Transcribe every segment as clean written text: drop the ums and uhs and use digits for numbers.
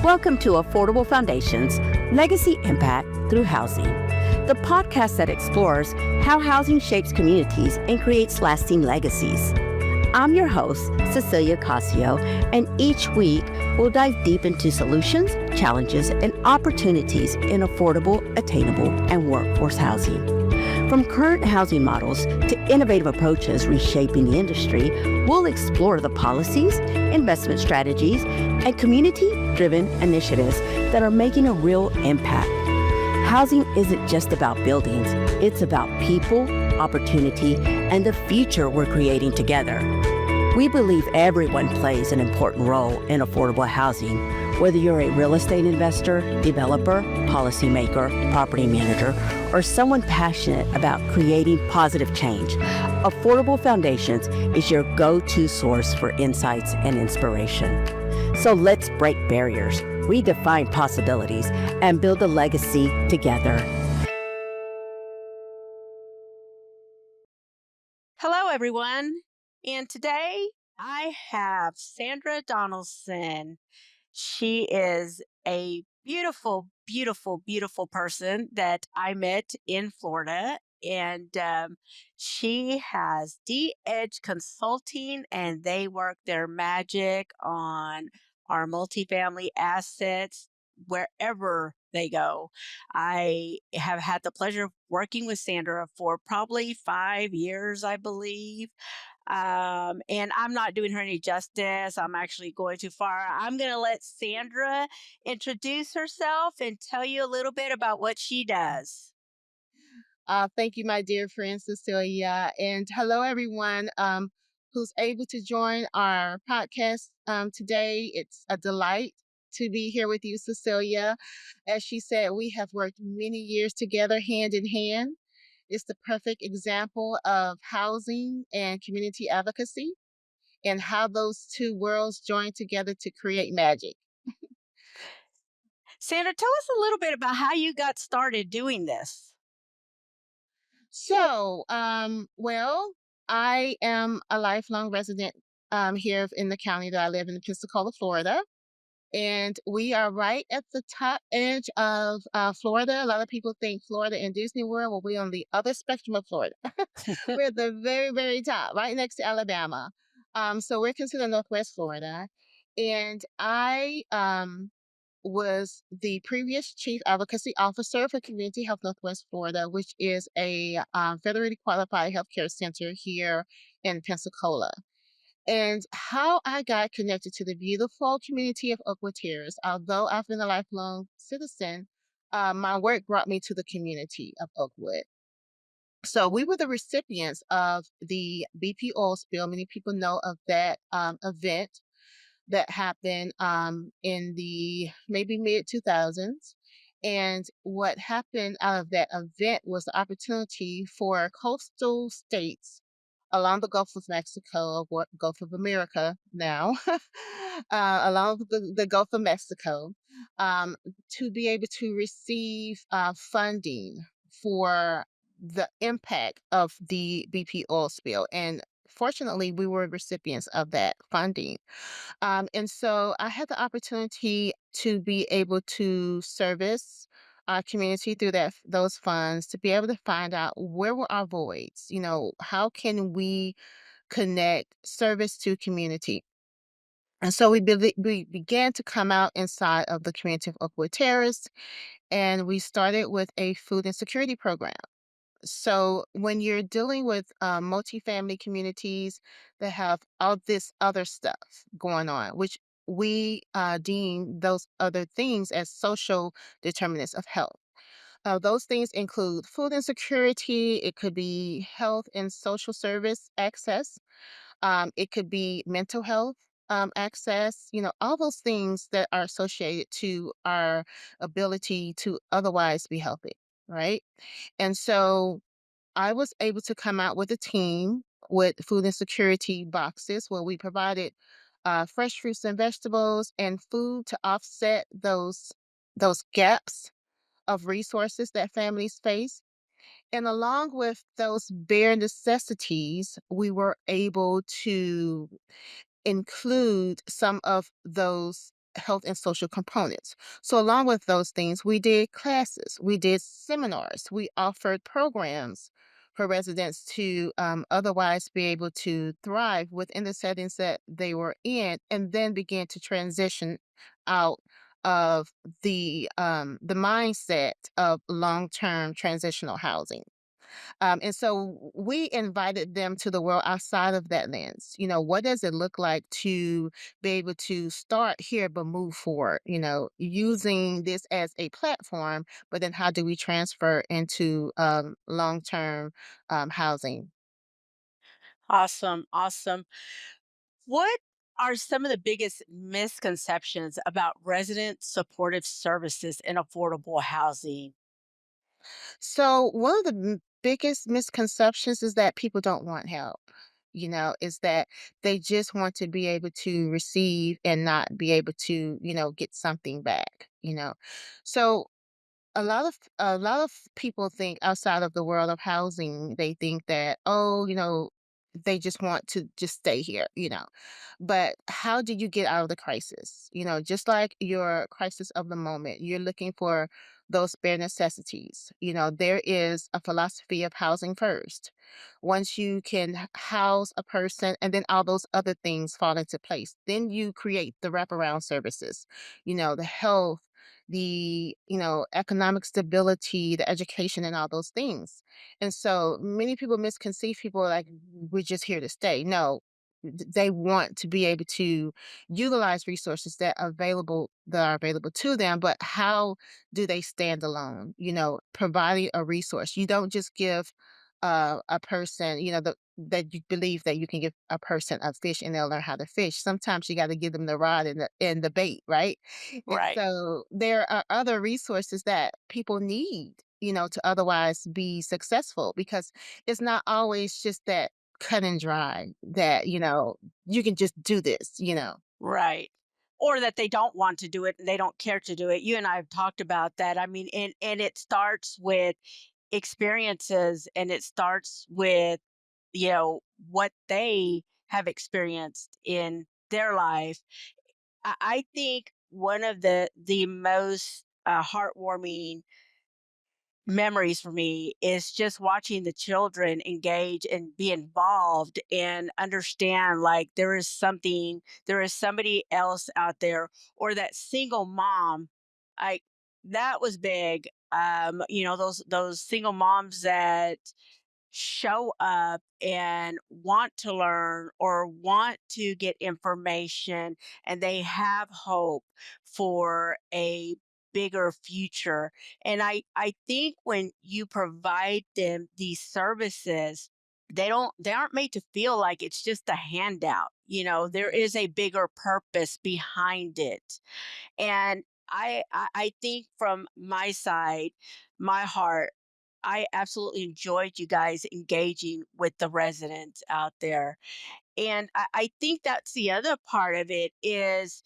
Welcome to Affordable Foundations Legacy Impact Through Housing, the podcast that explores how housing shapes communities and creates lasting legacies. I'm your host, Cecilia Casio, and each week we'll dive deep into solutions, challenges, and opportunities in affordable, attainable, and workforce housing. From current housing models to innovative approaches reshaping the industry, we'll explore the policies, investment strategies, and community-driven initiatives that are making a real impact. Housing isn't just about buildings, it's about people, opportunity, and the future we're creating together. We believe everyone plays an important role in affordable housing, whether you're a real estate investor, developer, policymaker, property manager, or someone passionate about creating positive change. Affordable Foundations is your go-to source for insights and inspiration. So let's break barriers, redefine possibilities, and build a legacy together. Hello, everyone. And today I have Sandra Donaldson. She is a beautiful, beautiful, beautiful person that I met in Florida. And she has D-Edge Consulting, and they work their magic on our multifamily assets wherever they go. I have had the pleasure of working with Sandra for probably 5 years, I believe. And I'm not doing her any justice. I'm actually going too far. I'm going to let Sandra introduce herself and tell you a little bit about what she does. Thank you, my dear friend Cecilia. And hello, everyone who's able to join our podcast today. It's a delight to be here with you, Cecilia. As she said, we have worked many years together hand in hand. It's the perfect example of housing and community advocacy and how those two worlds join together to create magic. Sandra, tell us a little bit about how you got started doing this. Well, I am a lifelong resident here in the county that I live in Pensacola, Florida. And we are right at the top edge of Florida. A lot of people think Florida and Disney World. Well, we're on the other spectrum of Florida. We're at the very, very top, right next to Alabama. So we're considered Northwest Florida. And I was the previous chief advocacy officer for Community Health Northwest Florida, which is a federally qualified healthcare center here in Pensacola. And how I got connected to the beautiful community of Oakwood Terrace, although I've been a lifelong citizen, my work brought me to the community of Oakwood. So we were the recipients of the BP oil spill. Many people know of that event that happened in the maybe mid 2000s. And what happened out of that event was the opportunity for coastal states along the Gulf of Mexico, or Gulf of America now, along the Gulf of Mexico, to be able to receive funding for the impact of the BP oil spill. And fortunately, we were recipients of that funding. And so I had the opportunity to be able to service our community through those funds to be able to find out where were our voids. How can we connect service to community? And so we began to come out inside of the community of Oakwood Terrace, and we started with a food insecurity program. So when you're dealing with multifamily communities that have all this other stuff going on, which we deem those other things as social determinants of health. Those things include food insecurity, it could be health and social service access, it could be mental health access, all those things that are associated to our ability to otherwise be healthy, right? And so I was able to come out with a team with food insecurity boxes where we provided fresh fruits and vegetables and food to offset those gaps of resources that families face. And along with those bare necessities, we were able to include some of those health and social components. So, along with those things, we did classes, we did seminars, we offered programs for residents to otherwise be able to thrive within the settings that they were in, and then begin to transition out of the mindset of long-term transitional housing. And so we invited them to the world outside of that lens. What does it look like to be able to start here but move forward, using this as a platform, but then how do we transfer into long-term housing? Awesome, awesome. What are some of the biggest misconceptions about resident supportive services in affordable housing? So one of the biggest misconceptions is that people don't want help. Is that they just want to be able to receive and not be able to, get something back. So a lot of people think outside of the world of housing, they think that, oh, they just want to just stay here. But how do you get out of the crisis? Just like your crisis of the moment, you're looking for those bare necessities. There is a philosophy of housing first. Once you can house a person, and then all those other things fall into place, then you create the wraparound services, the health, the economic stability, the education, and all those things. And so many people misconceive, people are like, we're just here to stay. No, they want to be able to utilize resources that are available to them, but how do they stand alone? Providing a resource, you don't just give a person, that you believe that you can give a person a fish and they'll learn how to fish. Sometimes you got to give them the rod and the bait, right? And Right, so there are other resources that people need, to otherwise be successful, because it's not always just that cut and dry that, you can just do this. right. Or that they don't want to do it and they don't care to do it. You and I have talked about that. I mean, and it starts with experiences and it starts with, what they have experienced in their life. I think one of the most heartwarming memories for me is just watching the children engage and be involved and understand like there is somebody else out there, or that single mom. I That was big. Those single moms that show up and want to learn or want to get information, and they have hope for a bigger future. And I think when you provide them these services, they aren't made to feel like it's just a handout. There is a bigger purpose behind it. And I think from my side, my heart, I absolutely enjoyed you guys engaging with the residents out there. And I think that's the other part of it is,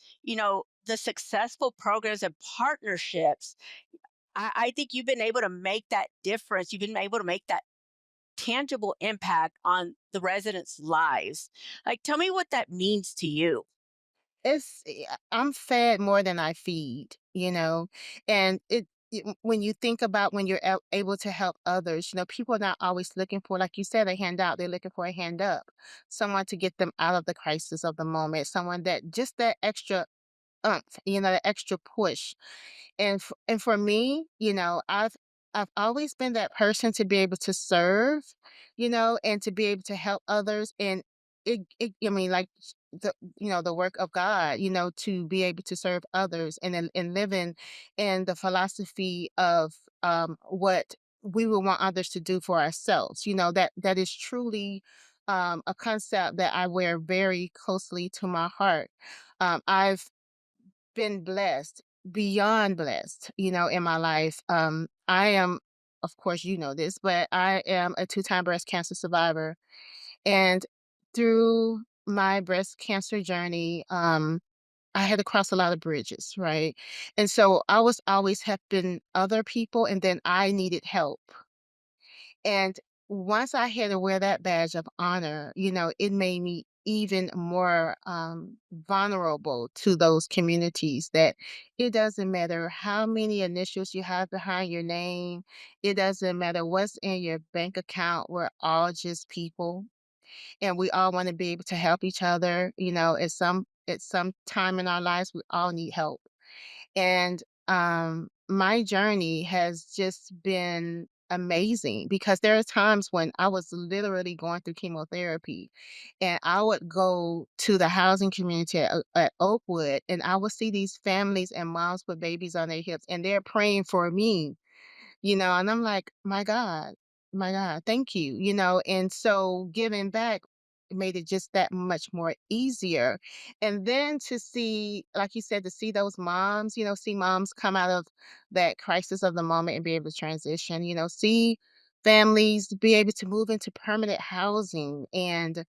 the successful programs and partnerships. I think you've been able to make that difference. You've been able to make that tangible impact on the residents' lives. Like, tell me what that means to you. I'm fed more than I feed. And when you think about when you're able to help others, people are not always looking for, like you said, a handout. They're looking for a hand up, someone to get them out of the crisis of the moment, someone that just that extra umph, that extra push. And for me, I've always been that person to be able to serve, and to be able to help others. And I mean, like, the work of God, to be able to serve others, and living in the philosophy of what we would want others to do for ourselves. That is truly a concept that I wear very closely to my heart. I've been blessed, beyond blessed, in my life. I am, of course, this, but I am a two-time breast cancer survivor. And through my breast cancer journey, I had to cross a lot of bridges, right? And so I was always helping other people, and then I needed help. And once I had to wear that badge of honor, it made me even more vulnerable to those communities that it doesn't matter how many initials you have behind your name. It doesn't matter what's in your bank account. We're all just people and we all want to be able to help each other. At some time in our lives, we all need help. And, my journey has just been amazing because there are times when I was literally going through chemotherapy, and I would go to the housing community at Oakwood, and I would see these families and moms with babies on their hips, and they're praying for me, and I'm like, my God, thank you, and so giving back made it just that much more easier. And then to see, like you said, to see those moms, see moms come out of that crisis of the moment and be able to transition, see families be able to move into permanent housing and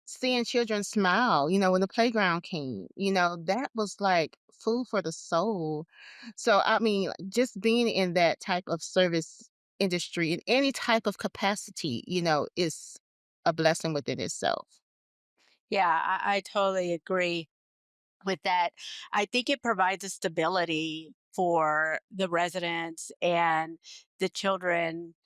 seeing children smile, when the playground came, that was like food for the soul. So, I mean, like, just being in that type of service industry in any type of capacity, is a blessing within itself. Yeah, I totally agree with that. I think it provides a stability for the residents and the children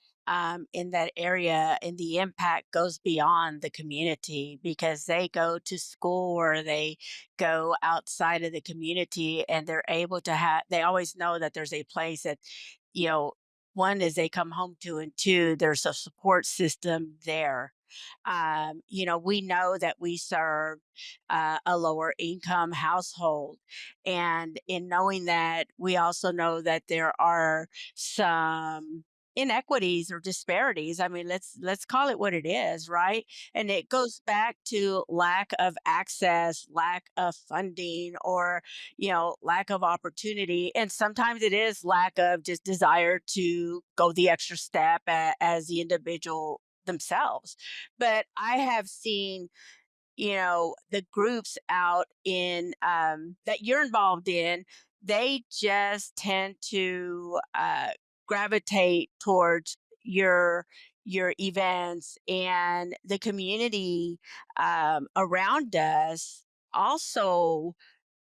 in that area, and the impact goes beyond the community because they go to school or they go outside of the community, and they're able to have, they always know that there's a place that, you know, one is they come home to, and two, there's a support system there. We know that we serve a lower income household. And in knowing that, we also know that there are some inequities or disparities. I mean, let's call it what it is, right? And it goes back to lack of access, lack of funding, or lack of opportunity. And sometimes it is lack of just desire to go the extra step as the individual themselves. But I have seen, the groups out in that you're involved in, they just tend to gravitate towards your events, and the community around us also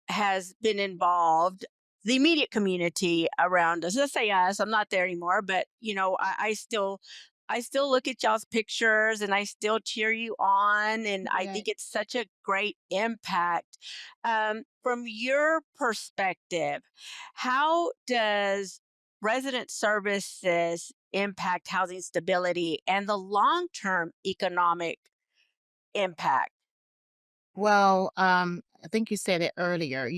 has been involved. The immediate community around us, let's say us, I'm not there anymore, but I still look at y'all's pictures and I still cheer you on. And I Right. think it's such a great impact. From your perspective, how does resident services impact housing stability and the long term economic impact? Well, I think you said it earlier,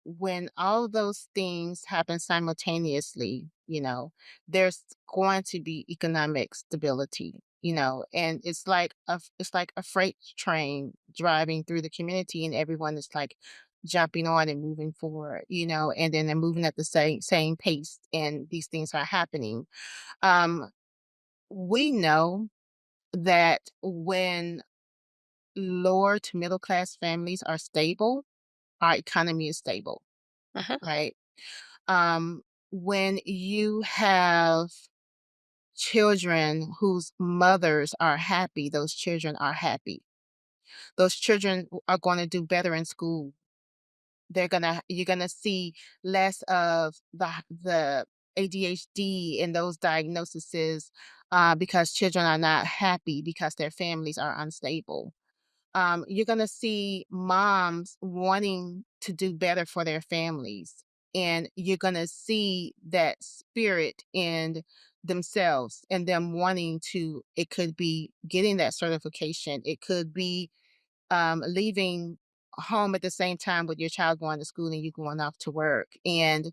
when all of those things happen simultaneously, there's going to be economic stability, and it's like a freight train driving through the community and everyone is like jumping on and moving forward, and then they're moving at the same pace and these things are happening. Um, we know that when lower to middle class families are stable, our economy is stable, Uh-huh. right? Um, when you have children whose mothers are happy, those children are happy. Those children are going to do better in school. You're gonna see less of the ADHD and those diagnoses because children are not happy because their families are unstable. You're going to see moms wanting to do better for their families. And you're going to see that spirit in themselves and them wanting to, it could be getting that certification, it could be leaving home at the same time with your child going to school and you going off to work. And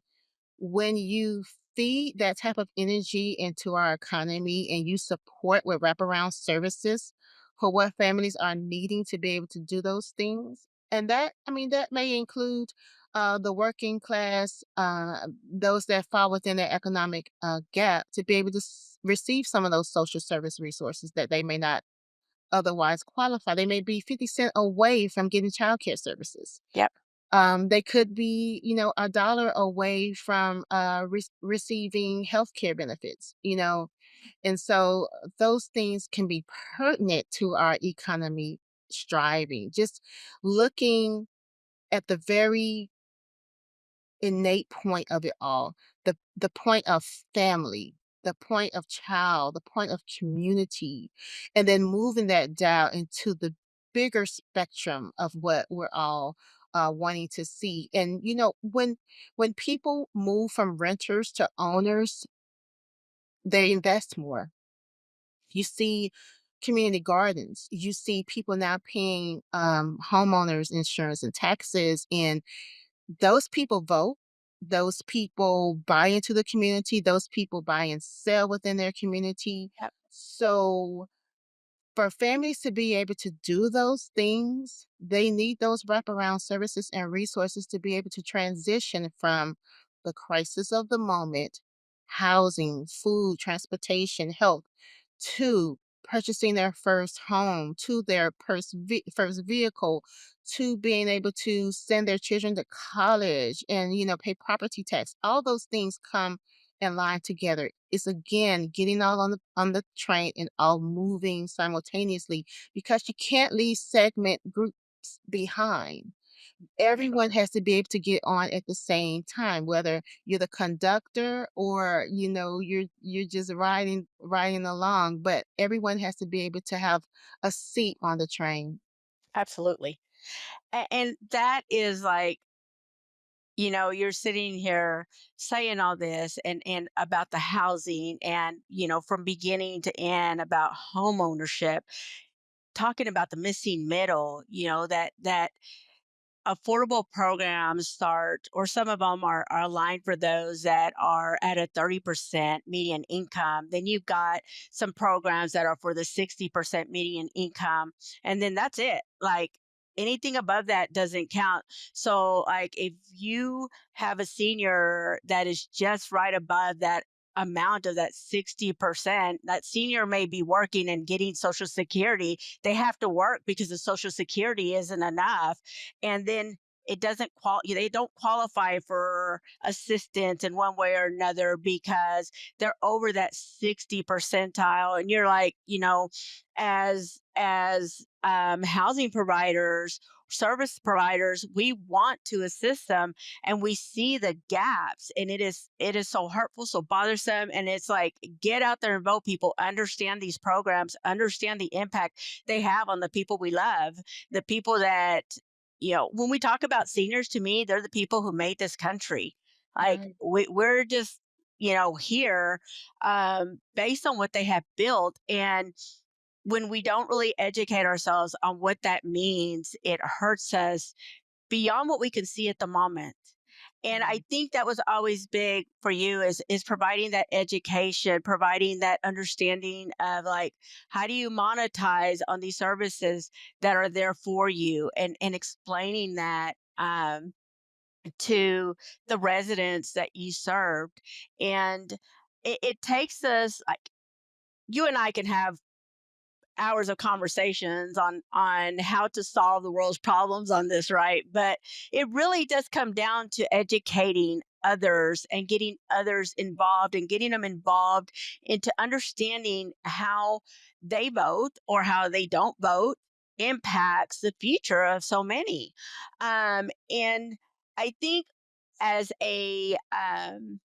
when you feed that type of energy into our economy and you support with wraparound services for what families are needing to be able to do those things, and that may include the working class, those that fall within the economic gap to be able to receive some of those social service resources that they may not otherwise qualify. They may be 50 cent away from getting childcare services. Yep. They could be, a dollar away from receiving healthcare benefits, and so those things can be pertinent to our economy striving, just looking at the very innate point of it all, the point of family, the point of child, the point of community, and then moving that down into the bigger spectrum of what we're all wanting to see. And when people move from renters to owners, they invest more. You see community gardens. You see people now paying homeowners insurance and taxes, and those people vote. Those people buy into the community. Those people buy and sell within their community. Yep. So for families to be able to do those things, they need those wraparound services and resources to be able to transition from the crisis of the moment, housing, food, transportation, health, to purchasing their first home, to their first vehicle, to being able to send their children to college and pay property tax. All those things come and line together. It's again getting all on the train and all moving simultaneously, because you can't leave segment groups behind. Everyone has to be able to get on at the same time, whether you're the conductor or you're just riding along, but everyone has to be able to have a seat on the train. Absolutely. And that is like, you're sitting here saying all this and about the housing and, from beginning to end about home ownership, talking about the missing middle, that affordable programs start, or some of them are aligned for those that are at a 30% median income. Then you've got some programs that are for the 60% median income. And then that's it. Like anything above that doesn't count. So, like, if you have a senior that is just right above that amount of that 60%, that senior may be working and getting Social Security. They have to work because the Social Security isn't enough, and then it doesn't they don't qualify for assistance in one way or another because they're over that 60 percentile. And you're like, as housing providers, service providers, we want to assist them, and we see the gaps, and it is so hurtful, so bothersome. And it's like, get out there and vote. People understand these programs, understand the impact they have on the people we love, the people that, when we talk about seniors, to me, they're the people who made this country. Like Right. we're just, here based on what they have built. And when we don't really educate ourselves on what that means, it hurts us beyond what we can see at the moment. And I Right. think that was always big for you, is providing that education, providing that understanding of, like, how do you monetize on these services that are there for you, and explaining that to the residents that you served. And it takes us, like, you and I can have hours of conversations on how to solve the world's problems on this, right? But it really does come down to educating others and getting others involved, and getting them involved into understanding how they vote or how they don't vote impacts the future of so many. And I think, as a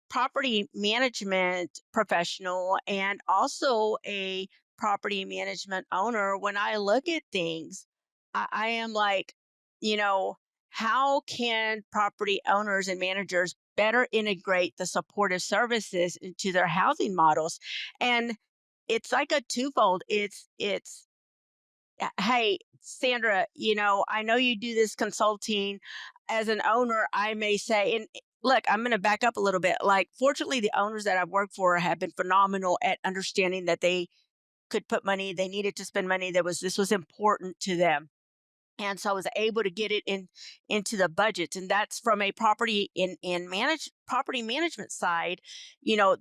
property management professional and also a property management owner, when I look at things, I am like, you know, how can property owners and managers better integrate the supportive services into their housing models? And it's like a twofold. It's hey, Sandra, I know you do this consulting. As an owner, I may say, and look, I'm going to back up a little bit. Like, fortunately, the owners that I've worked for have been phenomenal at understanding that they could put money, they needed to spend money, this was important to them. And so I was able to get it into the budgets. And that's from a property management side.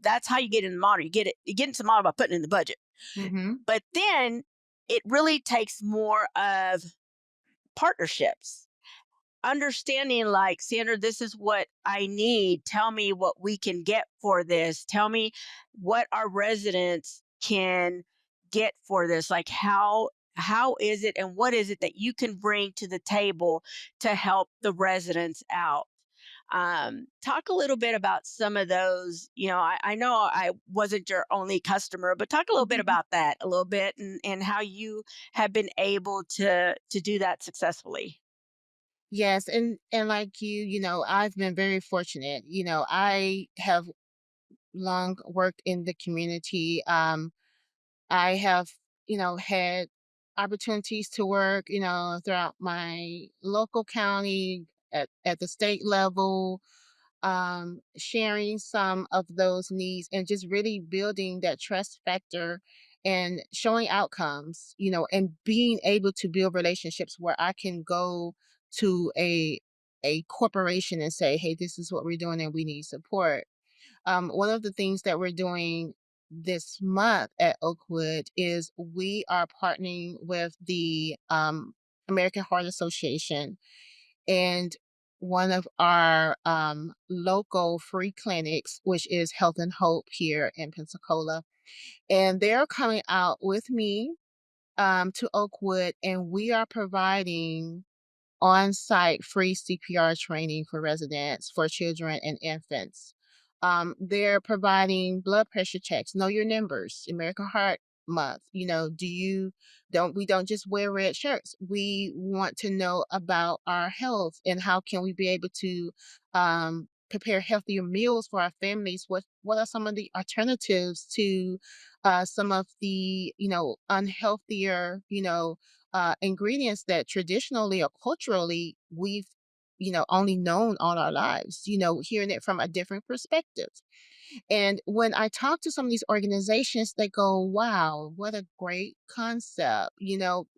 That's how you get in the model. You get into the model by putting in the budget. Mm-hmm. But then it really takes more of partnerships, understanding, like, Sandra, this is what I need. Tell me what we can get for this. Tell me what our residents can get for this. Like, how how is it and what is it that you can bring to the table to help the residents out? Talk a little bit about some of those. I know I wasn't your only customer, but talk a little bit Mhm. about that a little bit, and how you have been able to do that successfully. Yes, and like I've been very fortunate. I have long worked in the community. I have, had opportunities to work, throughout my local county, at the state level, sharing some of those needs and just really building that trust factor and showing outcomes, and being able to build relationships where I can go to a corporation and say, hey, this is what we're doing and we need support. One of the things that we're doing this month at Oakwood is we are partnering with the American Heart Association and one of our local free clinics, which is Health and Hope here in Pensacola. And they're coming out with me to Oakwood, and we are providing on-site free CPR training for residents, for children and infants. They're providing blood pressure checks, know your numbers, American Heart Month. Do you don't we don't just wear red shirts. We want to know about our health and how can we be able to prepare healthier meals for our families. What are some of the alternatives to some of the unhealthier ingredients that traditionally or culturally we've only known all our lives, hearing it from a different perspective. And when I talk to some of these organizations, they go, wow, what a great concept.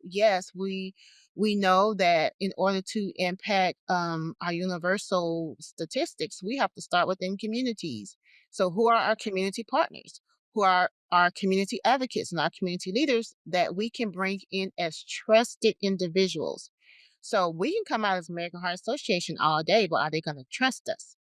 Yes, we know that in order to impact our universal statistics, we have to start within communities. So who are our community partners? Who are our community advocates and our community leaders that we can bring in as trusted individuals? So we can come out as American Heart Association all day, but are they going to trust us?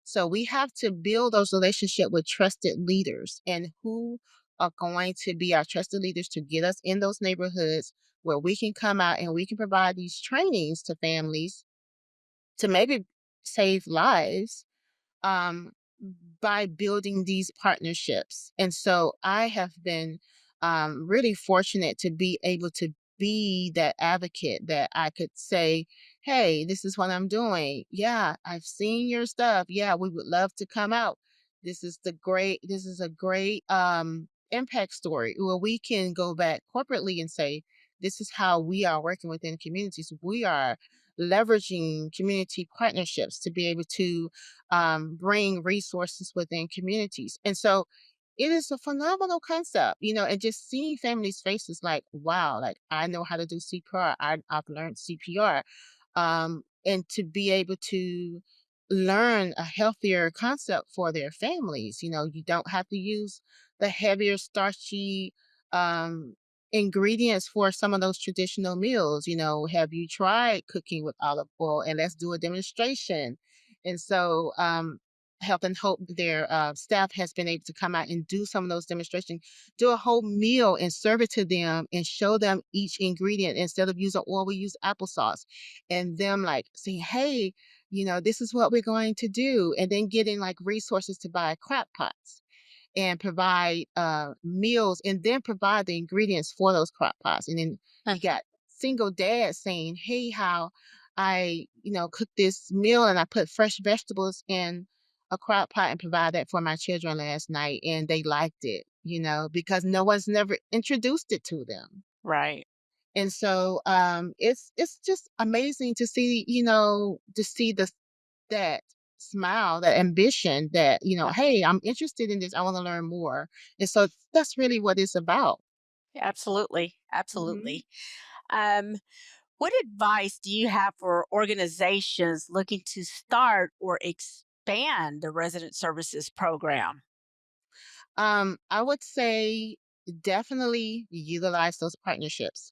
So we have to build those relationships with trusted leaders and who are going to be our trusted leaders to get us in those neighborhoods where we can come out and we can provide these trainings to families to maybe save lives um, by building these partnerships. And so I have been really fortunate to be able to be that advocate that I could say, hey, this is what I'm doing. Yeah, I've seen your stuff. Yeah, we would love to come out. This is a great impact story where we can go back corporately and say, this is how we are working within communities. We are leveraging community partnerships to be able to bring resources within communities. And so it is a phenomenal concept, and just seeing families' faces like, wow, like I know how to do CPR. I've learned CPR. And to be able to learn a healthier concept for their families. You don't have to use the heavier, starchy ingredients for some of those traditional meals. Have you tried cooking with olive oil? And let's do a demonstration. And so, Health and Hope, their staff has been able to come out and do some of those demonstrations, do a whole meal and serve it to them and show them each ingredient. Instead of using oil, we use applesauce. And them like saying, hey, this is what we're going to do. And then getting like resources to buy crock pots and provide meals and then provide the ingredients for those crock pots. And then you got single dads saying, hey, how I, cook this meal and I put fresh vegetables in a crock pot and provide that for my children last night. And they liked it, because no one's never introduced it to them. Right. And so it's just amazing to see, to see that smile, that ambition that, Yeah. hey, I'm interested in this. I want to learn more. And so that's really what it's about. Absolutely. Mhm. Absolutely. Um, what advice do you have for organizations looking to start or expand the resident services program? I would say definitely utilize those partnerships.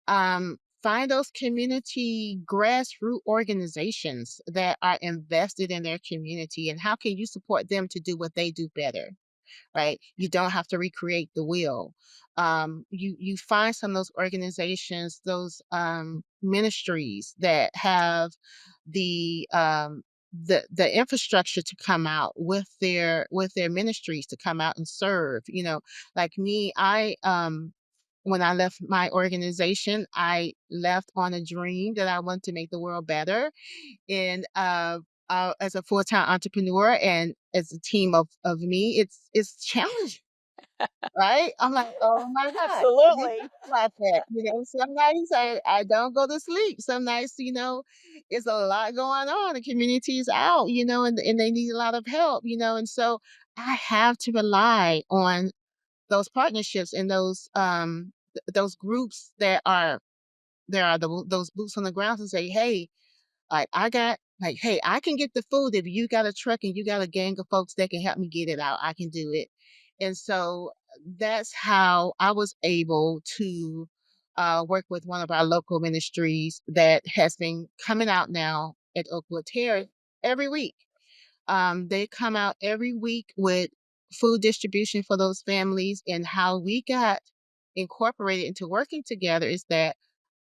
Find those community grassroots organizations that are invested in their community and how can you support them to do what they do better? right? You don't have to recreate the wheel. You find some of those organizations, those ministries that have the um, the infrastructure to come out with their ministries to come out and serve. Like me, I when I left my organization, I left on a dream that I want to make the world better. And as a full-time entrepreneur and as a team of me, it's challenging, right? I'm like, oh my God, you Absolutely. talk about that. Some nights I don't go to sleep. Some nights, it's a lot going on. The community's out, and they need a lot of help, and so I have to rely on those partnerships and those groups that are there are those boots on the ground to say, hey, hey, I can get the food if you got a truck and you got a gang of folks that can help me get it out. I can do it. And so that's how I was able to work with one of our local ministries that has been coming out now at Oakwood Terrace every week. They come out every week with food distribution for those families. And how we got incorporated into working together is that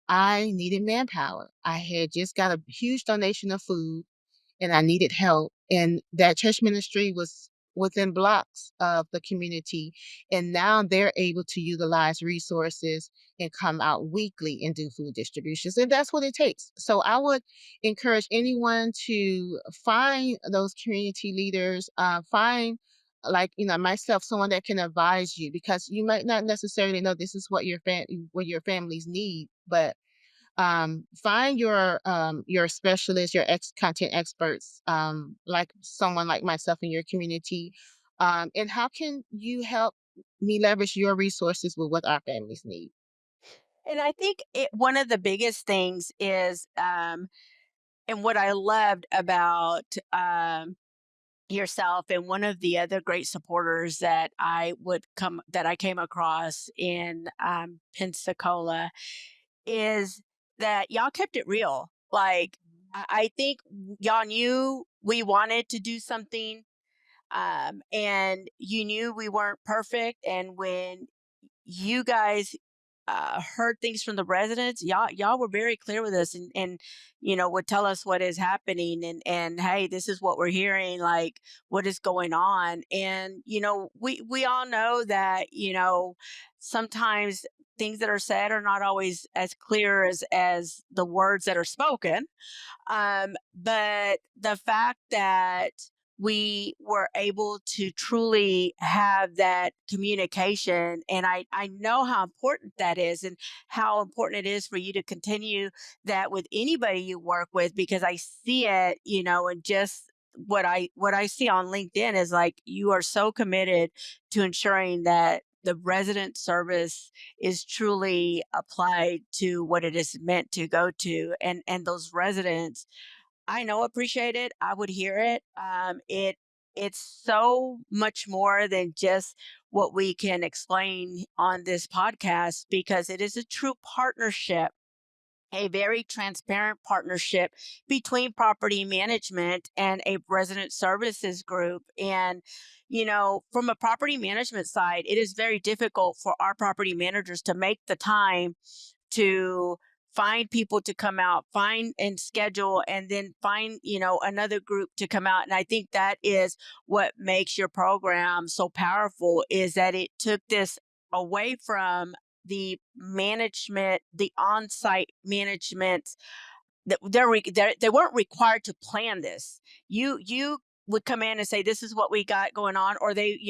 I needed manpower. I had just got a huge donation of food and I needed help. And that church ministry was within blocks of the community. And now they're able to utilize resources and come out weekly and do food distributions. And that's what it takes. So I would encourage anyone to find those community leaders, find like myself, someone that can advise you because you might not necessarily know this is what your families need, but find your specialists, your content experts, like someone like myself in your community. And how can you help me leverage your resources with what our families need? And I think one of the biggest things is, and what I loved about yourself and one of the other great supporters that I came across in Pensacola is that y'all kept it real. Like I think y'all knew we wanted to do something, and you knew we weren't perfect. And when you guys heard things from the residents, y'all were very clear with us, and would tell us what is happening, and hey, this is what we're hearing, like what is going on. And we all know that sometimes things that are said are not always as clear as the words that are spoken, but the fact that we were able to truly have that communication, and I know how important that is, and how important it is for you to continue that with anybody you work with, because I see it, and just what I see on LinkedIn is like you are so committed to ensuring that the resident service is truly applied to what it is meant to go to, and those residents, I know, appreciate it. I would hear it. It's so much more than just what we can explain on this podcast, because it is a true partnership, a very transparent partnership between property management and a resident services group. And, from a property management side, it is very difficult for our property managers to make the time to find people to come out, find and schedule, and then find, another group to come out. And I think that is what makes your program so powerful, is that it took this away from the management, the on-site management, that they weren't required to plan this. You would come in and say, this is what we got going on, or they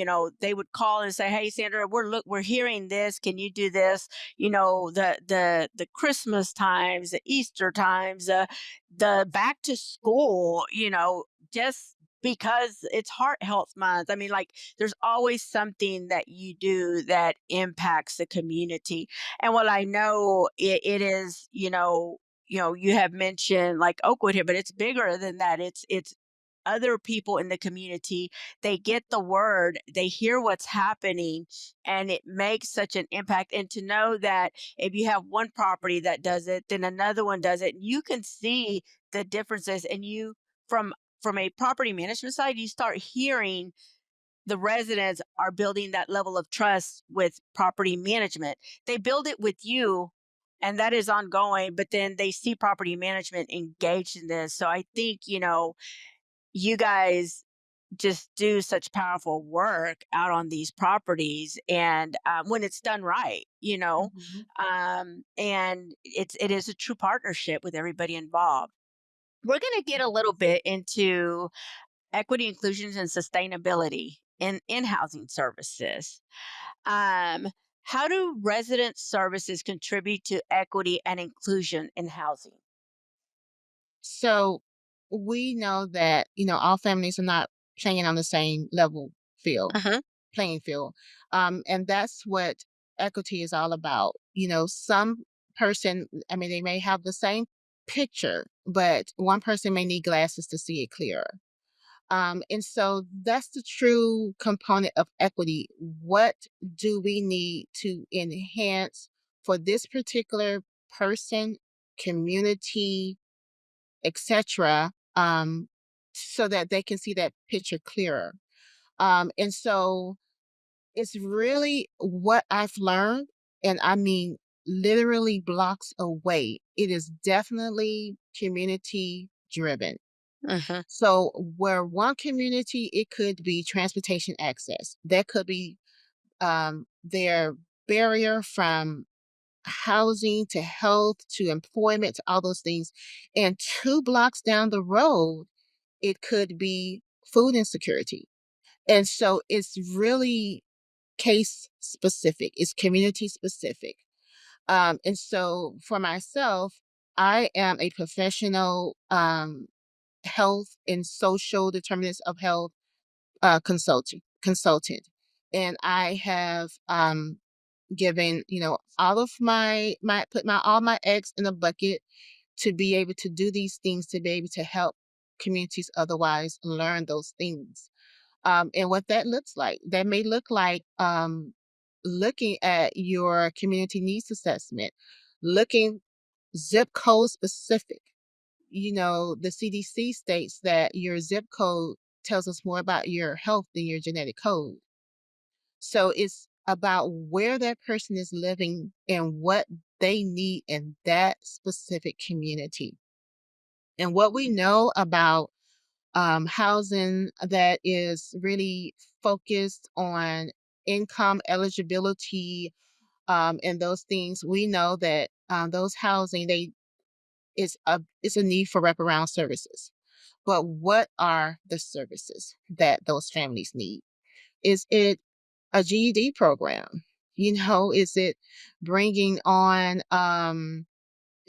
would call and say, hey, Sandra, we're hearing this, can you do this? The Christmas times, the Easter times, the back to school, just because it's heart health month. I mean, like, there's always something that you do that impacts the community. And what I know, it is, you have mentioned like Oakwood here, but it's bigger than that. It's other people in the community. They get the word, they hear what's happening, and it makes such an impact. And to know that if you have one property that does it, then another one does it, you can see the differences. And you, from a property management side, you start hearing the residents are building that level of trust with property management. They build it with you, and that is ongoing, but then they see property management engaged in this. So I think, you guys just do such powerful work out on these properties, and when it's done right, Mhm. and it is a true partnership with everybody involved. We're going to get a little bit into equity, inclusions, and sustainability in housing services. Um, how do resident services contribute to equity and inclusion in housing? So we know that, all families are not playing on the same level field, Uh-huh. playing field. And that's what equity is all about. Some person, I mean, they may have the same picture, but one person may need glasses to see it clearer. And so that's the true component of equity. What do we need to enhance for this particular person, community, etc., so that they can see that picture clearer? And so it's really what I've learned, and I mean literally blocks away. It is definitely community driven. Uh-huh. So where one community, it could be transportation access. That could be their barrier from housing to health to employment to all those things. And 2 blocks down the road, it could be food insecurity. And so it's really case specific, it's community specific. And so for myself, I am a professional health and social determinants of health consultant. And I have given, all of my put my all my eggs in a bucket to be able to do these things, to be able to help communities otherwise learn those things. And what that looks like, that may look like looking at your community needs assessment, looking zip code specific. The CDC states that your zip code tells us more about your health than your genetic code. So it's about where that person is living and what they need in that specific community. And what we know about housing that is really focused on income eligibility, and those things, we know that those housing, they it's a need for wraparound services. But what are the services that those families need? Is it a GED program? Is it bringing on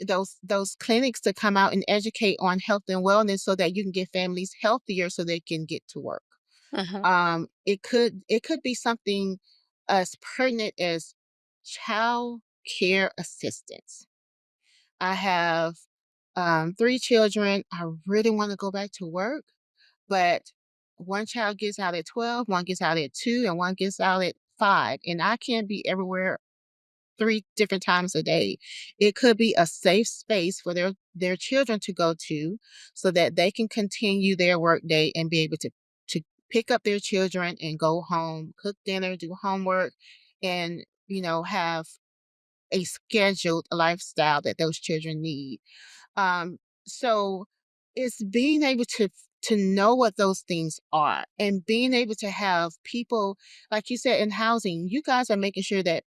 those clinics to come out and educate on health and wellness so that you can get families healthier so they can get to work? Uh-huh. It could be something as pertinent as child care assistance. I have 3 children. I really want to go back to work, but one child gets out at 12, one gets out at 2, and one gets out at 5. And I can't be everywhere 3 different times a day. It could be a safe space for their children to go to so that they can continue their work day and be able to pick up their children and go home, cook dinner, do homework, and have a scheduled lifestyle that those children need. So it's being able to know what those things are and being able to have people, like you said, in housing, you guys are making sure that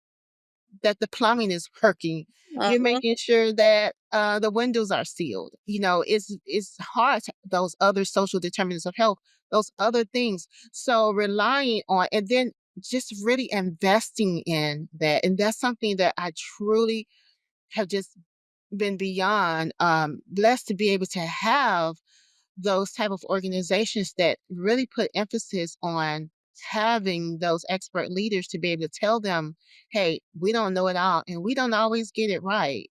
the plumbing is working. You're Uh-huh. making sure that the windows are sealed. It's hard those other social determinants of health, those other things. So relying on, and then just really investing in that, and that's something that I truly have just been beyond blessed to be able to have those type of organizations that really put emphasis on having those expert leaders to be able to tell them, hey, we don't know it all and we don't always get it right,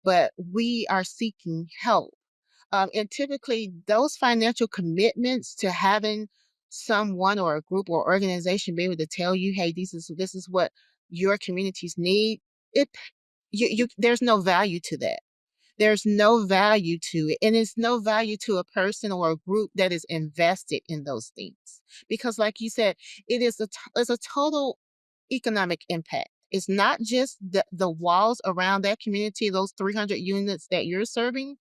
but we are seeking help. And typically those financial commitments to having someone or a group or organization be able to tell you, hey, this is what your communities need, it you there's no value to that, There's no value to it, and it's no value to a person or a group that is invested in those things. Because like you said, it's a total economic impact. It's not just the walls around that community, those 300 units that you're serving.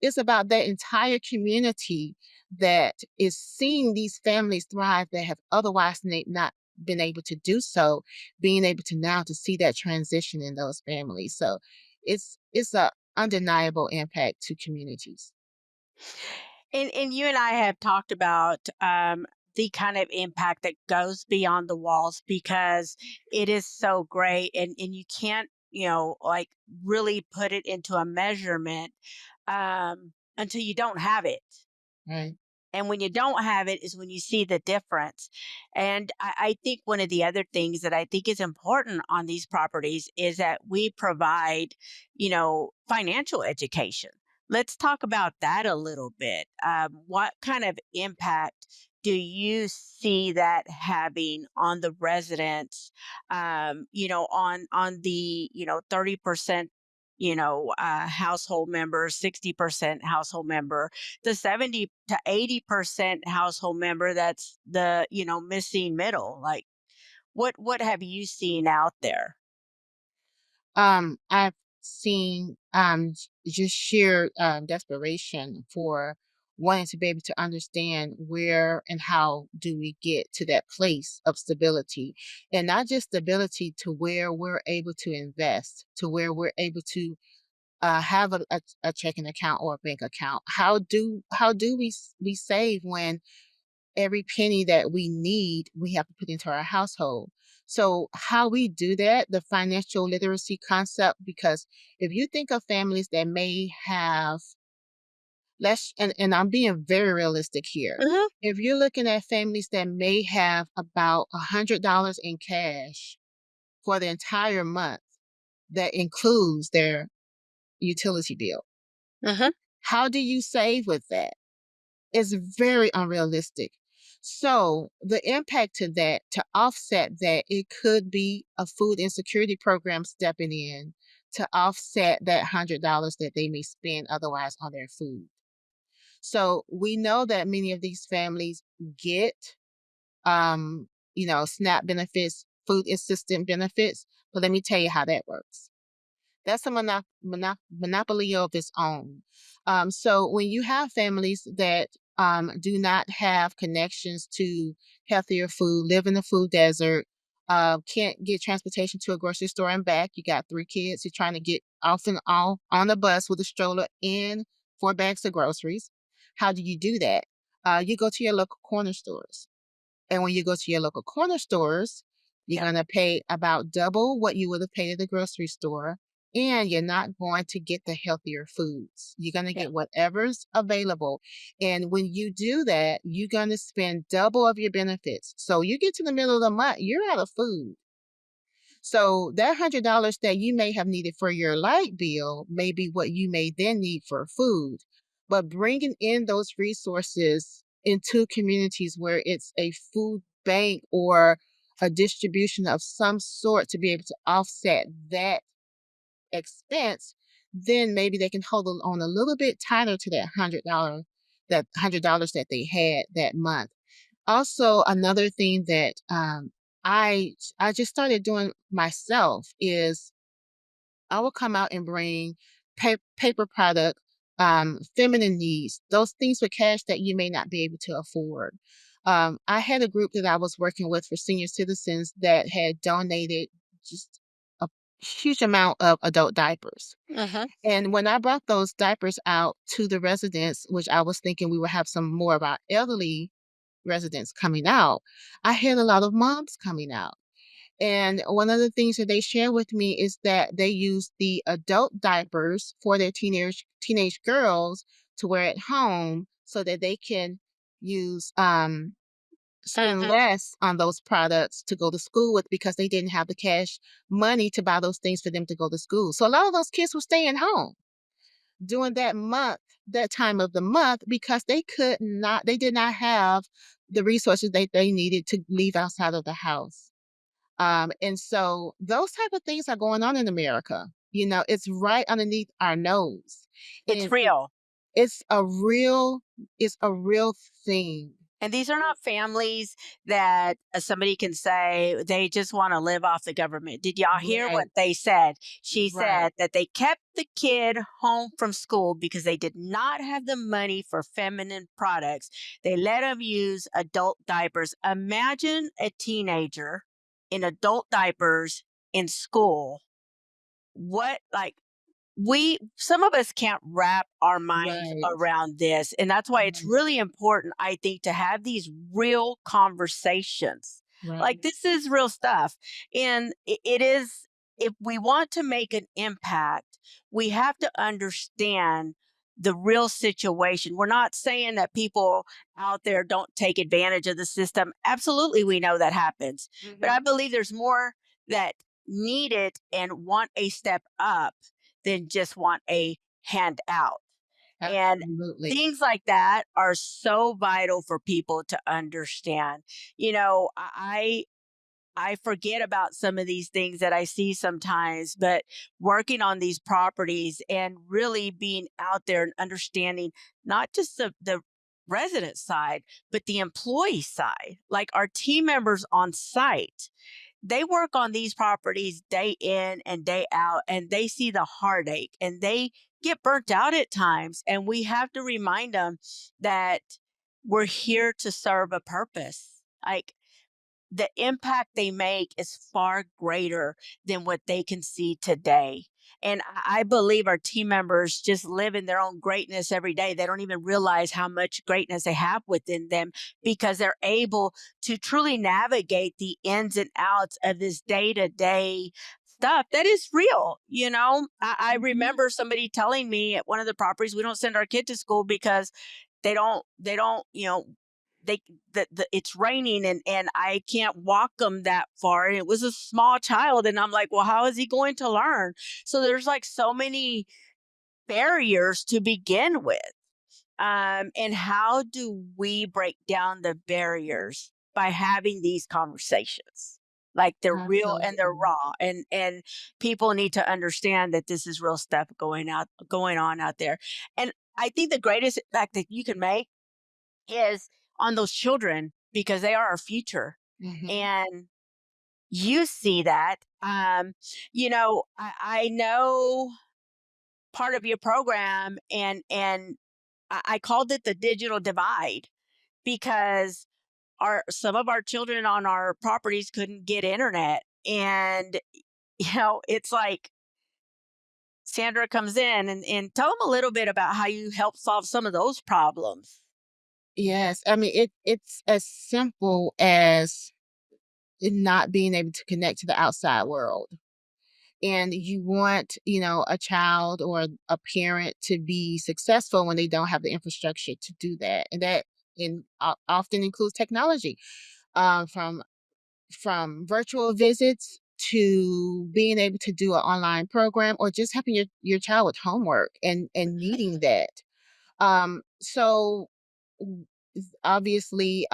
It's about that entire community that is seeing these families thrive that have otherwise not been able to do so, being able to now to see that transition in those families. So it's a undeniable impact to communities. And you and I have talked about the kind of impact that goes beyond the walls because it is so great, and you can't, like really put it into a measurement until you don't have it. Right. And when you don't have it is when you see the difference. And I think one of the other things that I think is important on these properties is that we provide, financial education. Let's talk about that a little bit. What kind of impact do you see that having on the residents? On the 30%, household member, 60% household member, the 70 to 80% household member that's the missing middle. Like, what have you seen out there? I've seen just sheer desperation for wanting to be able to understand where and how do we get to that place of stability, and not just stability to where we're able to invest, to where we're able to have a checking account or a bank account. How do we save when every penny that we need, we have to put into our household. So, how we do that, the financial literacy concept, because if you think of families that may have and I'm being very realistic here. Hmm. If you're looking at families that may have about $100 in cash for the entire month, that includes their utility bill. Hmm. How do you save with that? Is very unrealistic. So the impact to that, to offset that, it could be a food insecurity program stepping in to offset that $100 that they may spend otherwise on their food. So we know that many of these families get, SNAP benefits, food assistance benefits. But let me tell you how that works. That's a monopoly of its own. So when you have families that do not have connections to healthier food, live in the food desert, can't get transportation to a grocery store and back, you got 3 kids, you're trying to get off and on the bus with a stroller and 4 bags of groceries. How do you do that? You go to your local corner stores. And when you go to your local corner stores, you're Yeah. going to pay about double what you would have paid at the grocery store. And you're not going to get the healthier foods. You're going to Yeah. get whatever's available. And when you do that, you're going to spend double of your benefits. So you get to the middle of the month, you're out of food. So that $100 that you may have needed for your light bill may be what you may then need for food. But bringing in those resources into communities where it's a food bank or a distribution of some sort to be able to offset that expense, then maybe they can hold on a little bit tighter to that $100 that they had that month. Also, another thing that I just started doing myself is I will come out and bring paper product, feminine needs, those things with cash that you may not be able to afford. I had a group that I was working with for senior citizens that had donated just a huge amount of adult diapers. Hmm. And when I brought those diapers out to the residents, which I was thinking we would have some more of our elderly residents coming out, I had a lot of moms coming out. And one of the things that they share with me is that they use the adult diapers for their teenage girls to wear at home so that they can use spend Hmm. less on those products to go to school with because they didn't have the cash money to buy those things for them to go to school. So a lot of those kids were staying home during that time of the month because they did not have the resources they needed to leave outside of the house. And so those type of things are going on in America. It's right underneath our nose. It's And real. it's a real it's a real thing. And these are not families that somebody can say they just want to live off the government. Did y'all hear what Right, they said? She right, said that they kept the kid home from school because they did not have the money for feminine products. They let them use adult diapers. Imagine a teenager in adult diapers in school. What, like, we some of us can't wrap our minds right, around this, and that's why it's right, really important, I think, to have these real conversations. Like, right. this is real stuff, and it is, if we want to make an impact, we have to understand the real situation. We're not saying that people out there don't take advantage of the system. Absolutely, we know that happens, but I Mhm. believe there's more that need it and want a step up than just want a handout. And Absolutely. things like that are so vital for people to understand. I forget about some of these things that I see sometimes, but working on these properties and really being out there and understanding not just the resident side, but the employee side, like our team members on site. They work on these properties day in and day out, and they see the heartache and they get burnt out at times. And we have to remind them that we're here to serve a purpose. Like, the impact they make is far greater than what they can see today. And I believe our team members just live in their own greatness every day. They don't even realize how much greatness they have within them because they're able to truly navigate the ins and outs of this day to day stuff that is real. I Mhm. remember somebody telling me at one of the properties, we don't send our kid to school because they don't they it's raining and I can't walk them that far, and it was a small child, and I'm like, well, how is he going to learn? So there's like so many barriers to begin with. And how do we break down the barriers? By having these conversations, like they're real and they're Absolutely. raw, and people need to understand that this is real stuff going on out there. And I think the greatest impact that you can make is on those children because they are our future. Mhm. And you see that. I know part of your program, and I called it the digital divide because some of our children on our properties couldn't get internet. And it's like Sandra comes in and tell them a little bit about how you help solve some of those problems. Yes, I mean, it's as simple as it not being able to connect to the outside world. And you want, a child or a parent to be successful when they don't have the infrastructure to do that. And that often includes technology, from virtual visits to being able to do an online program or just helping your child with homework and needing that. So w- obviously,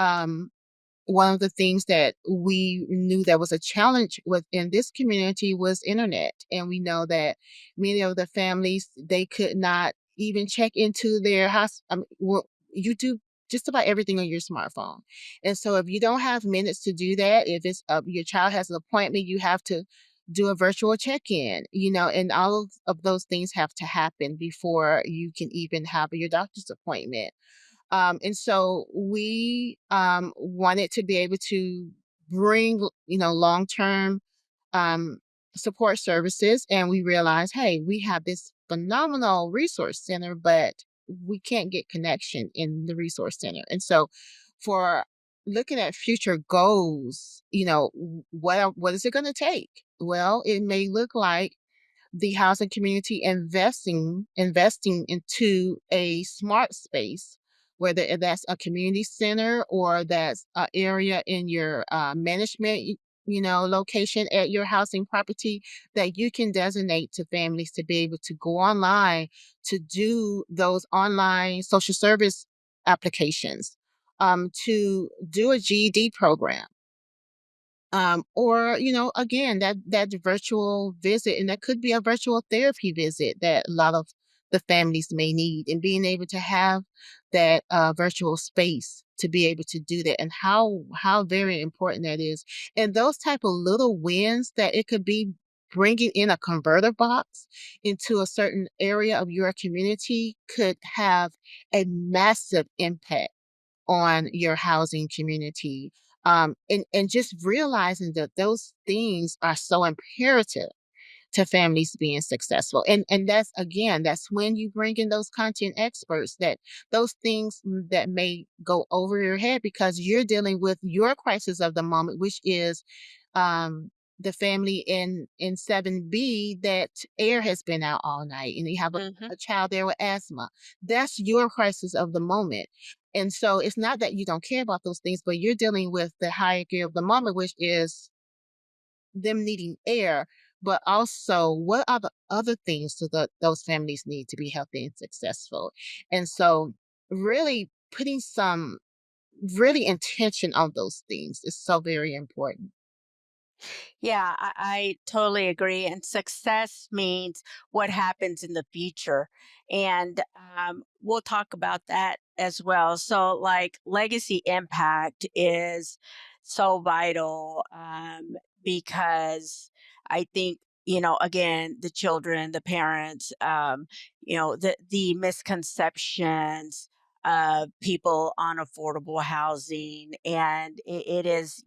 one of the things that we knew that was a challenge within this community was internet. And we know that many of the families, they could not even check into their house. Well, you do just about everything on your smartphone. And so if you don't have minutes to do that, if it's your child has an appointment, you have to do a virtual check-in, and all of those things have to happen before you can even have your doctor's appointment. And so we wanted to be able to bring, long term um, support services. And we realized, hey, we have this phenomenal resource center, but we can't get connection in the resource center. And so for looking at future goals, what is it going to take? Well, it may look like the housing community investing into a smart space, whether that's a community center or that's an area in your management location at your housing property that you can designate to families to be able to go online to do those online social service applications, to do a GED program, Or, again, that virtual visit, and that could be a virtual therapy visit that a lot of the families may need, and being able to have that virtual space to be able to do that, and how very important that is. And those type of little wins that it could be, bringing in a converter box into a certain area of your community, could have a massive impact on your housing community. And just realizing that those things are so imperative to families being successful. And that's, again, that's when you bring in those content experts, that those things that may go over your head because you're dealing with your crisis of the moment, which is um the family in 7B, that air has been out all night and you have Hmm. a child there with asthma. That's your crisis of the moment. And so it's not that you don't care about those things, but you're dealing with the higher gear of the moment, which is them needing air, but also what are the other things so that those families need to be healthy and successful. And so really putting some really intention on those things is so very important. Yeah, I totally agree. And success means what happens in the future. And we'll talk about that as well. So, like, legacy impact is so vital because I think, again, the children, the parents, the misconceptions of people on affordable housing. And it is,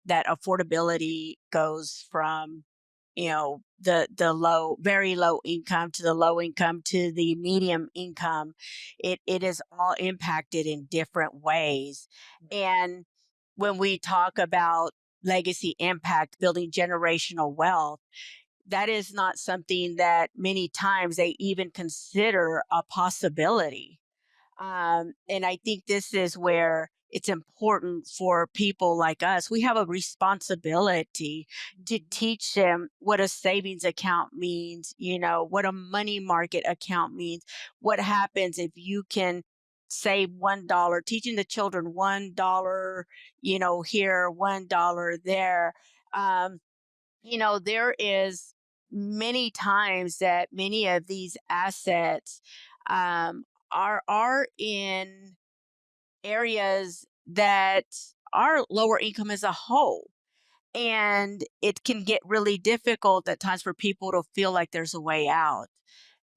that affordability goes from the low, very low income to the low income to the medium income. It is all impacted in different ways. And when we talk about legacy impact, building generational wealth, that is not something that many times they even consider a possibility. And I think this is where it's important for people like us. We have a responsibility to teach them what a savings account means, what a money market account means, what happens if you can save $1, teaching the children $1, here, $1 there. Um, there is many times that many of these assets um, are in areas that are lower income as a whole. And it can get really difficult at times for people to feel like there's a way out.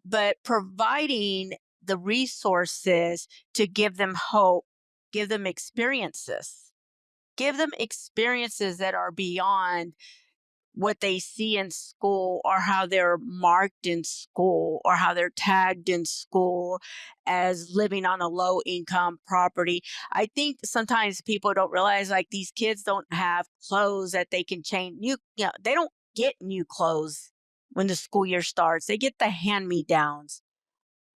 But providing the resources to give them hope, give them experiences, give them experiences that are beyond what they see in school, or how they're marked in school, or how they're tagged in school as living on a low income property. I think sometimes people don't realize, like, these kids don't have clothes that they can change. They don't get new clothes when the school year starts. They get the hand me downs.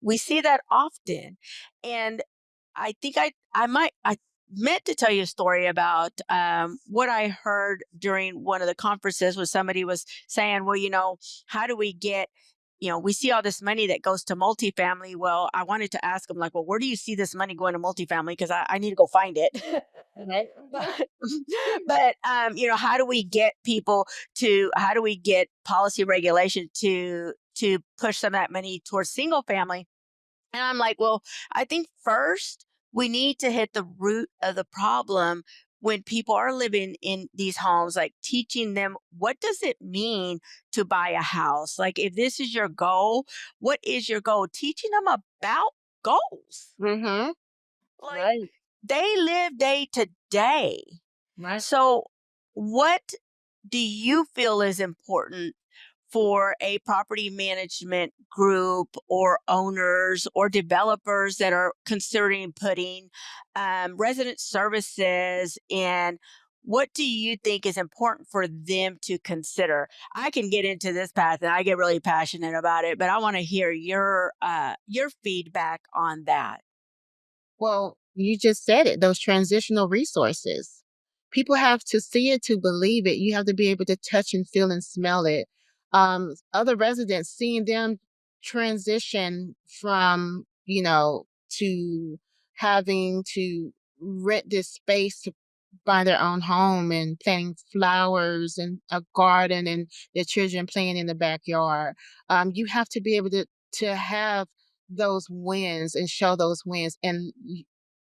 We see that often. And I think I meant to tell you a story about what I heard during one of the conferences, where somebody was saying, well, how do we get, we see all this money that goes to multifamily. Well, I wanted to ask them, like, well, where do you see this money going to multifamily? Because I need to go find it. Right. but how do we get people how do we get policy regulation to push some of that money towards single family? And I'm like, well, I think first we need to hit the root of the problem when people are living in these homes, like teaching them, what does it mean to buy a house? Like, if this is your goal, what is your goal? Teaching them about goals. Mm-hmm. Like, Right. they live day to day. Right. So, what do you feel is important for a property management group, or owners, or developers that are considering putting resident services in? What do you think is important for them to consider? I can get into this path and I get really passionate about it, but I want to hear your feedback on that. Well, you just said it, those transitional resources. People have to see it to believe it. You have to be able to touch and feel and smell it. Other residents, seeing them transition from, to having to rent this space to buy their own home and planting flowers and a garden and their children playing in the backyard. You have to be able to have those wins and show those wins. And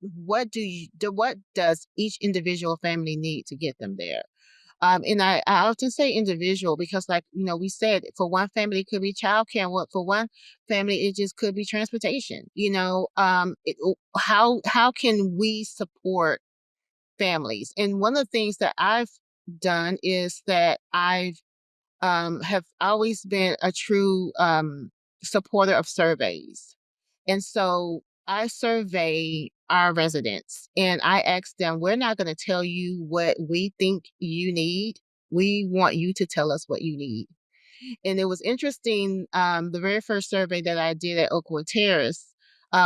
what does each individual family need to get them there? And I often say individual because, like, we said for one family, it could be childcare. And what for one family, it just could be transportation. How can we support families? And one of the things that I've done is that I've have always been a true supporter of surveys. And so I survey our residents and I ask them, we're not going to tell you what we think you need. We want you to tell us what you need. And it was interesting. The very first survey that I did at Oakwood Terrace,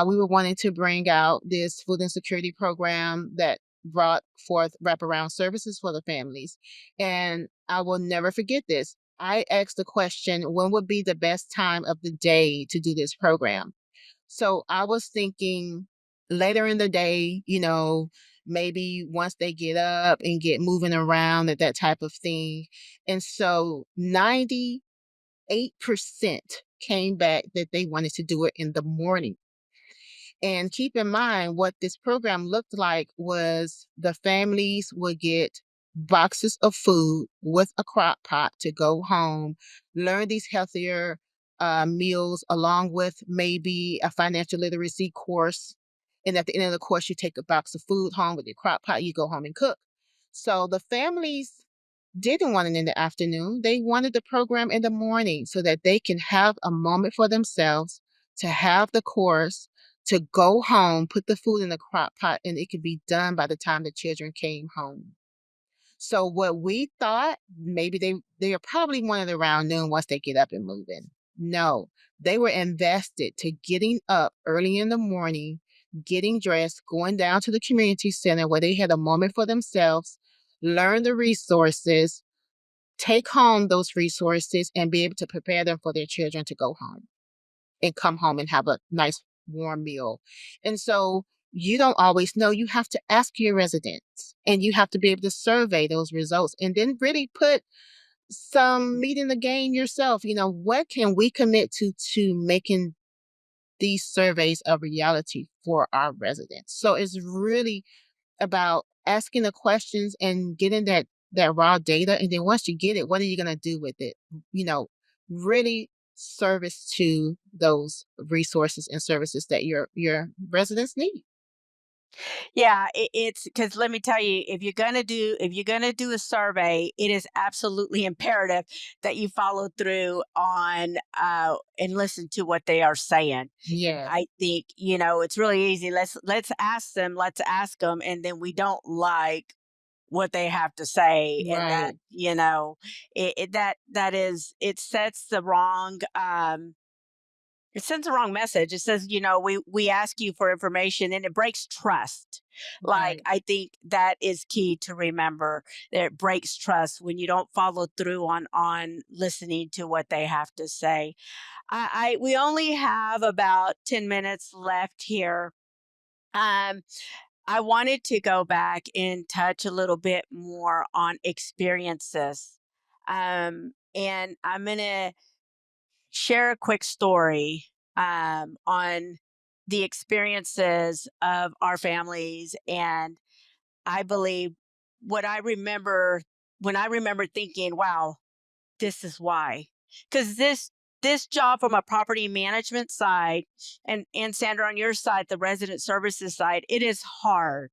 we were wanting to bring out this food insecurity program that brought forth wraparound services for the families. And I will never forget this. I asked the question, when would be the best time of the day to do this program? So I was thinking later in the day, maybe once they get up and get moving around and that type of thing. And so 8% came back that they wanted to do it in the morning. And keep in mind what this program looked like was the families would get boxes of food with a crock pot to go home, learn these healthier meals along with maybe a financial literacy course. And at the end of the course, you take a box of food home with your crock pot, you go home and cook. So the families didn't want it in the afternoon. They wanted the program in the morning so that they can have a moment for themselves, to have the course, to go home, put the food in the crock pot, and it could be done by the time the children came home. So what we thought, maybe they are probably wanted around noon once they get up and moving. No, they were invested to getting up early in the morning, getting dressed, going down to the community center where they had a moment for themselves, learn the resources, take home those resources, and be able to prepare them for their children to go home and come home and have a nice warm meal. And so you don't always know. You have to ask your residents and you have to be able to survey those results and then really put some meat in the game yourself. What can we commit to making these surveys a reality for our residents? So it's really about asking the questions and getting that raw data. And then once you get it, what are you going to do with it? You know, really service to those resources and services that your residents need. Yeah, it's because let me tell you, if you're gonna do a survey, it is absolutely imperative that you follow through on and listen to what they are saying. Yes, I think it's really easy. Let's ask them, and then we don't like what they have to say, and that right. it sets the wrong it sends the wrong message. It says, we ask you for information and it breaks trust. Like, Right. I think that is key to remember, that it breaks trust when you don't follow through on listening to what they have to say. We only have about 10 minutes left here. Um, I wanted to go back and touch a little bit more on experiences. And I'm gonna share a quick story on the experiences of our families. And I believe what I remember when I remember thinking, wow, this is why. Because this job from a property management side, and Sandra, on your side, the resident services side, it is hard.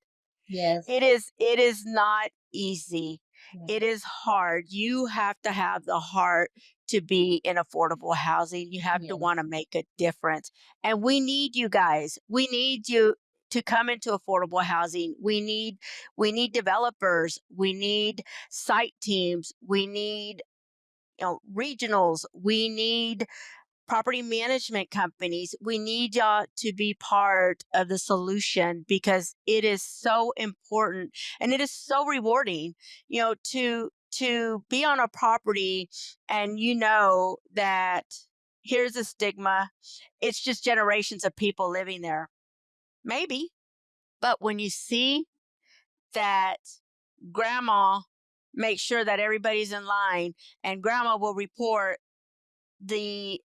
Yes. It is not easy. Yes. It is hard. You have to have the heart to be in affordable housing. You have to Yes. want to make a difference. And we need you guys. We need you to come into affordable housing. We need developers. We need site teams. We need regionals. We need property management companies. We need y'all to be part of the solution because it is so important and it is so rewarding, to be on a property and that here's a stigma. It's just generations of people living there. Maybe, but when you see that grandma makes sure that everybody's in line, and grandma will report the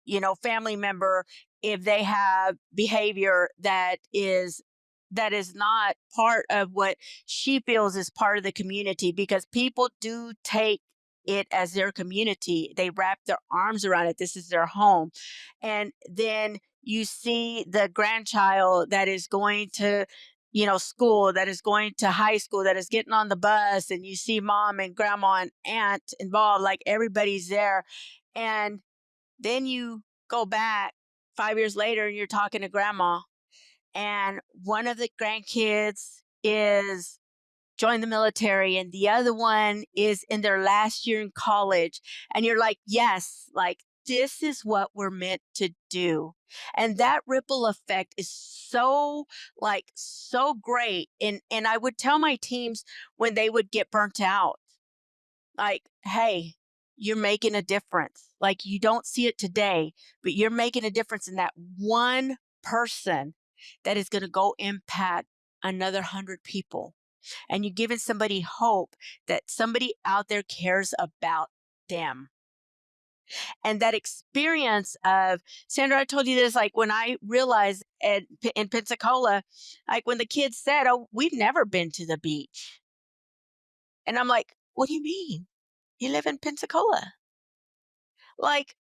family member if they have behavior that is not part of what she feels is part of the community, because people do take it as their community. They wrap their arms around it. This is their home. And then you see the grandchild that is going to school, that is going to high school, that is getting on the bus, and you see mom and grandma and aunt involved, like everybody's there. And then you go back 5 years later and you're talking to grandma, and one of the grandkids is joined the military and the other one is in their last year in college. And you're like, yes, like this is what we're meant to do. And that ripple effect is so great. And I would tell my teams when they would get burnt out, like, hey, you're making a difference. Like, you don't see it today, but you're making a difference in that one person that is going to go impact another 100 people. And you're giving somebody hope that somebody out there cares about them. And that experience of, Sandra, I told you this, like when I realized in Pensacola, like when the kids said, oh, we've never been to the beach. And I'm like, what do you mean? You live in Pensacola. Like,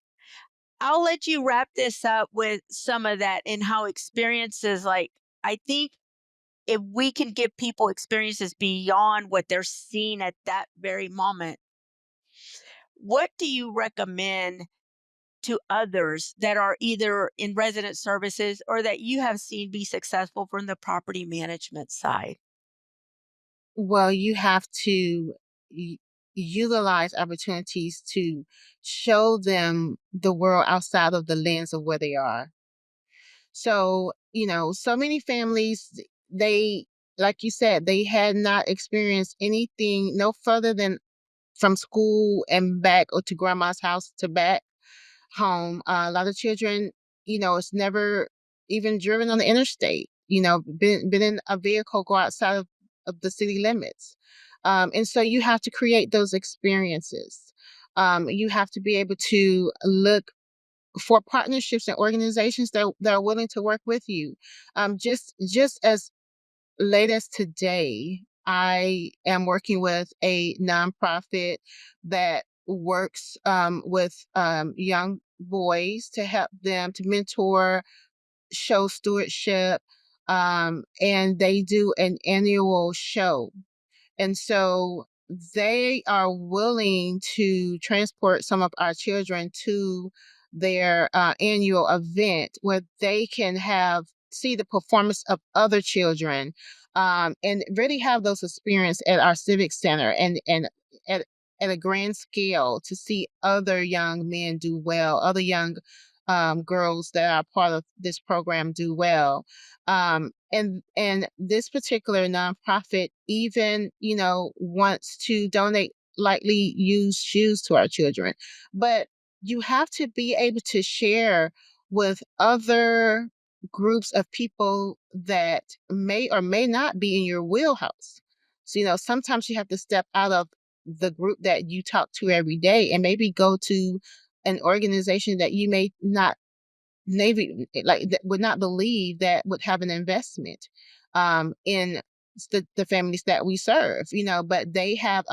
I'll let you wrap this up with some of that and how experiences, like, I think if we can give people experiences beyond what they're seeing at that very moment, what do you recommend to others that are either in resident services or that you have seen be successful from the property management side? Well, you have to u utilize opportunities to show them the world outside of the lens of where they are. So, so many families, they, like you said, they had not experienced anything no further than from school and back, or to grandma's house to back home. A lot of children, it's never even driven on the interstate, been in a vehicle, go outside of the city limits. And so you have to create those experiences. You have to be able to look for partnerships and organizations that are willing to work with you. Just as late as today, I am working with a nonprofit that works with young boys to help them to mentor, show stewardship, and they do an annual show, and so they are willing to transport some of our children to their annual event where they can see the performance of other children, and really have those experiences at our civic center, and at, at a grand scale, to see other young men do well, other young girls that are part of this program do well. And this particular nonprofit even, wants to donate lightly used shoes to our children. But you have to be able to share with other groups of people that may or may not be in your wheelhouse. So, sometimes you have to step out of the group that you talk to every day and maybe go to an organization that you may not maybe like that would not believe that would have an investment in the families that we serve, but they have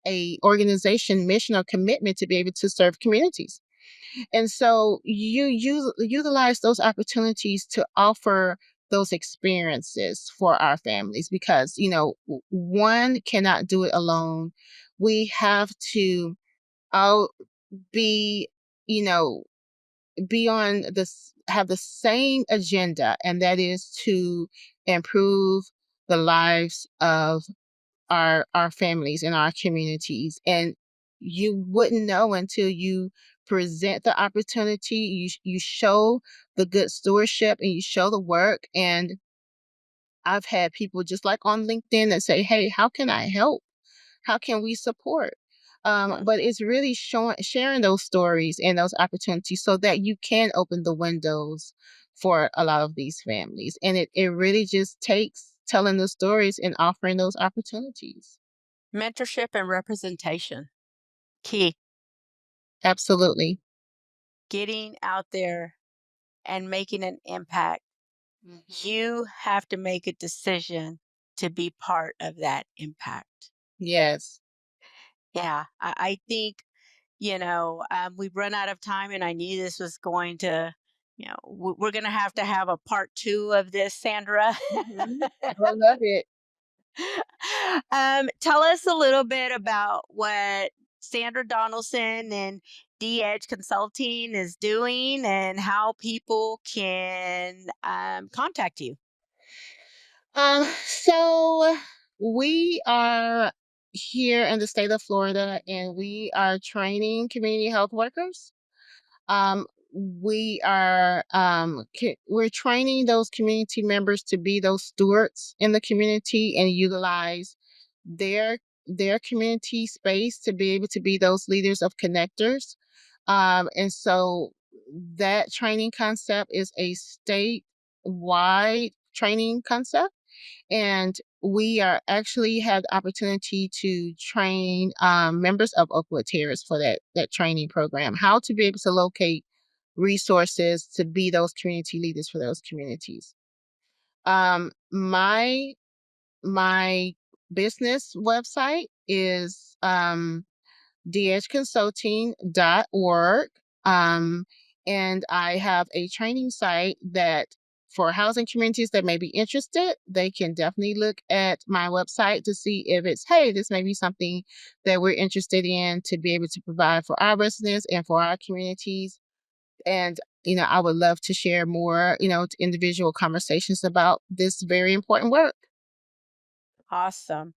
a organization mission or commitment to be able to serve communities. And so you utilize those opportunities to offer those experiences for our families, because one cannot do it alone. We have to all be, you know be on this have the same agenda, and that is to improve the lives of our families and our communities. And you wouldn't know until you present the opportunity, you show the good stewardship, and you show the work. And I've had people just like on LinkedIn that say, hey, how can I help? How can we support? But it's really sharing those stories and those opportunities so that you can open the windows for a lot of these families. And it really just takes telling the stories and offering those opportunities. Mentorship and representation. Key. Absolutely. Getting out there and making an impact. Mhm. You have to make a decision to be part of that impact. Yes. Yeah, I think, we've run out of time, and I knew this was going to, we're going to have a part two of this, Sandra. I love it. Tell us a little bit about what Sandra Donaldson and D-Edge Consulting is doing and how people can contact you. So we are here in the state of Florida and we are training community health workers. Um, we're training those community members to be those stewards in the community and utilize their their community space to be able to be those leaders of connectors. And so that training concept is a statewide training concept, and we are actually had the opportunity to train members of Oakwood Terrace for that training program, how to be able to locate resources to be those community leaders for those communities. My business website is dhconsulting.org. Um, and I have a training site that for housing communities that may be interested, they can definitely look at my website to see if it's, hey, this may be something that we're interested in to be able to provide for our residents and for our communities. And, I would love to share more, individual conversations about this very important work. Awesome.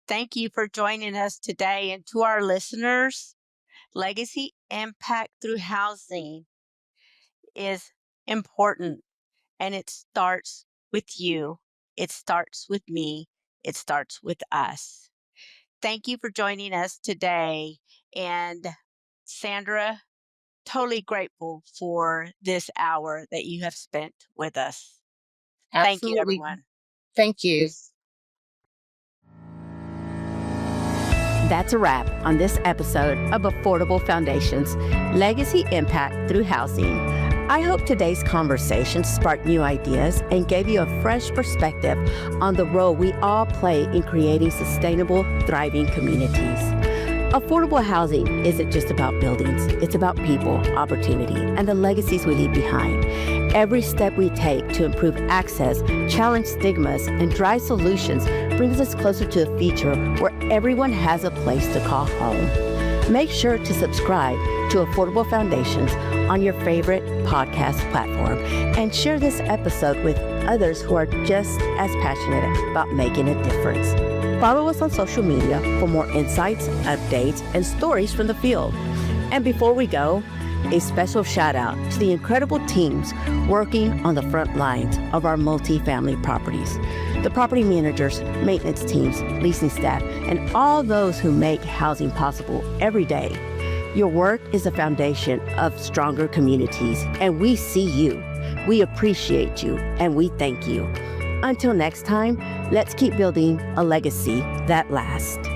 Thank you for joining us today. And to our listeners, legacy impact through housing is important, and it starts with you. It starts with me. It starts with us. Thank you for joining us today. And Sandra, totally grateful for this hour that you have spent with us. Thank you, Absolutely. everyone. Thank you. That's a wrap on this episode of Affordable Foundations, Legacy Impact Through Housing. I hope today's conversation sparked new ideas and gave you a fresh perspective on the role we all play in creating sustainable, thriving communities. Affordable housing isn't just about buildings. It's about people, opportunity, and the legacies we leave behind. Every step we take to improve access, challenge stigmas, and drive solutions brings us closer to a future where everyone has a place to call home. Make sure to subscribe to Affordable Foundations on your favorite podcast platform and share this episode with others who are just as passionate about making a difference. Follow us on social media for more insights, updates, and stories from the field. And before we go, a special shout out to the incredible teams working on the front lines of our multifamily properties. The property managers, maintenance teams, leasing staff, and all those who make housing possible every day. Your work is a foundation of stronger communities, and we see you. We appreciate you, and we thank you. Until next time, let's keep building a legacy that lasts.